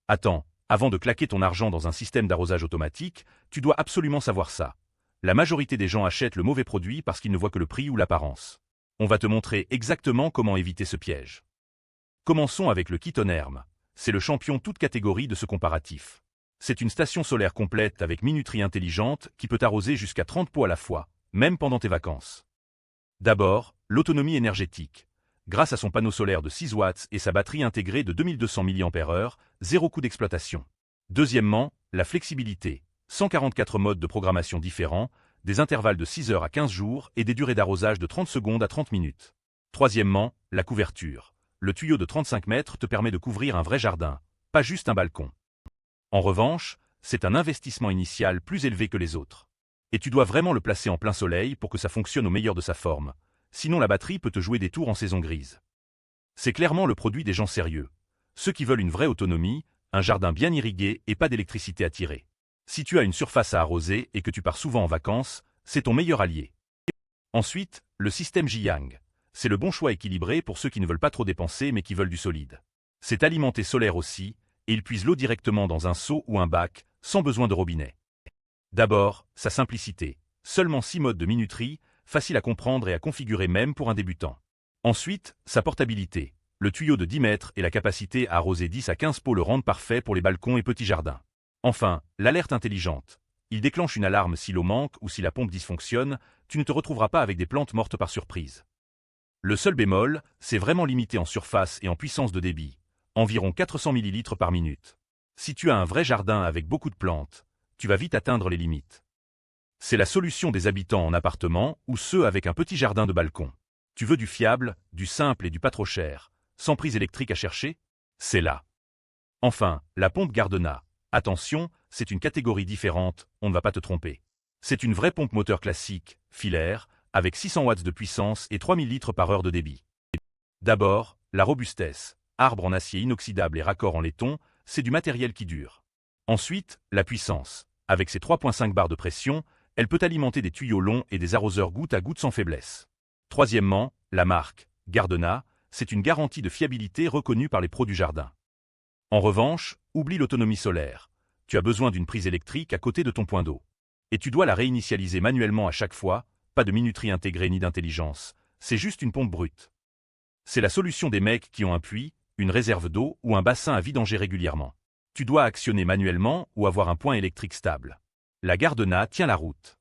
Attends, avant de claquer ton argent dans un système d'arrosage automatique, tu dois absolument savoir ça. La majorité des gens achètent le mauvais produit parce qu'ils ne voient que le prix ou l'apparence. On va te montrer exactement comment éviter ce piège. Commençons avec le Kitonerm. C'est le champion toute catégorie de ce comparatif. C'est une station solaire complète avec minuterie intelligente qui peut arroser jusqu'à 30 pots à la fois, même pendant tes vacances. D'abord, l'autonomie énergétique. Grâce à son panneau solaire de 6 watts et sa batterie intégrée de 2200 mAh, zéro coût d'exploitation. Deuxièmement, la flexibilité. 144 modes de programmation différents, des intervalles de 6 heures à 15 jours et des durées d'arrosage de 30 secondes à 30 minutes. Troisièmement, la couverture. Le tuyau de 35 mètres te permet de couvrir un vrai jardin, pas juste un balcon. En revanche, c'est un investissement initial plus élevé que les autres. Et tu dois vraiment le placer en plein soleil pour que ça fonctionne au meilleur de sa forme. Sinon la batterie peut te jouer des tours en saison grise. C'est clairement le produit des gens sérieux. Ceux qui veulent une vraie autonomie, un jardin bien irrigué et pas d'électricité à tirer. Si tu as une surface à arroser et que tu pars souvent en vacances, c'est ton meilleur allié. Ensuite, le système Jiyang. C'est le bon choix équilibré pour ceux qui ne veulent pas trop dépenser mais qui veulent du solide. C'est alimenté solaire aussi, et il puise l'eau directement dans un seau ou un bac, sans besoin de robinet. D'abord, sa simplicité. Seulement 6 modes de minuterie, facile à comprendre et à configurer même pour un débutant. Ensuite, sa portabilité. Le tuyau de 10 mètres et la capacité à arroser 10 à 15 pots le rendent parfait pour les balcons et petits jardins. Enfin, l'alerte intelligente. Il déclenche une alarme si l'eau manque ou si la pompe dysfonctionne, tu ne te retrouveras pas avec des plantes mortes par surprise. Le seul bémol, c'est vraiment limité en surface et en puissance de débit. Environ 400 ml par minute. Si tu as un vrai jardin avec beaucoup de plantes, tu vas vite atteindre les limites. C'est la solution des habitants en appartement ou ceux avec un petit jardin de balcon. Tu veux du fiable, du simple et du pas trop cher, sans prise électrique à chercher? C'est là. Enfin, la pompe Gardena. Attention, c'est une catégorie différente, on ne va pas te tromper. C'est une vraie pompe moteur classique, filaire, avec 600 watts de puissance et 3000 litres par heure de débit. D'abord, la robustesse. Arbre en acier inoxydable et raccord en laiton, c'est du matériel qui dure. Ensuite, la puissance. Avec ses 3,5 bars de pression, elle peut alimenter des tuyaux longs et des arroseurs goutte à goutte sans faiblesse. Troisièmement, la marque, Gardena, c'est une garantie de fiabilité reconnue par les pros du jardin. En revanche, oublie l'autonomie solaire. Tu as besoin d'une prise électrique à côté de ton point d'eau. Et tu dois la réinitialiser manuellement à chaque fois, pas de minuterie intégrée ni d'intelligence, c'est juste une pompe brute. C'est la solution des mecs qui ont un puits, une réserve d'eau ou un bassin à vidanger régulièrement. Tu dois actionner manuellement ou avoir un point électrique stable. La Gardena tient la route.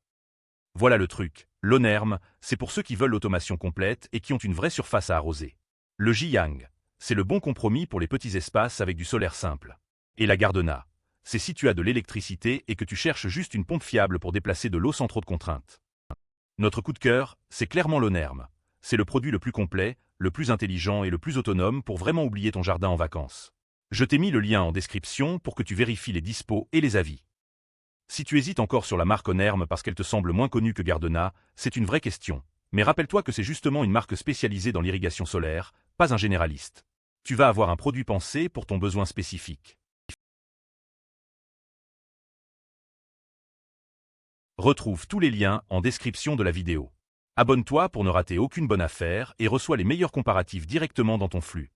Voilà le truc, l'Onerm, c'est pour ceux qui veulent l'automation complète et qui ont une vraie surface à arroser. Le Jiyang, c'est le bon compromis pour les petits espaces avec du solaire simple. Et la Gardena, c'est si tu as de l'électricité et que tu cherches juste une pompe fiable pour déplacer de l'eau sans trop de contraintes. Notre coup de cœur, c'est clairement l'Onerm. C'est le produit le plus complet, le plus intelligent et le plus autonome pour vraiment oublier ton jardin en vacances. Je t'ai mis le lien en description pour que tu vérifies les dispos et les avis. Si tu hésites encore sur la marque Onerm parce qu'elle te semble moins connue que Gardena, c'est une vraie question. Mais rappelle-toi que c'est justement une marque spécialisée dans l'irrigation solaire, pas un généraliste. Tu vas avoir un produit pensé pour ton besoin spécifique. Retrouve tous les liens en description de la vidéo. Abonne-toi pour ne rater aucune bonne affaire et reçois les meilleurs comparatifs directement dans ton flux.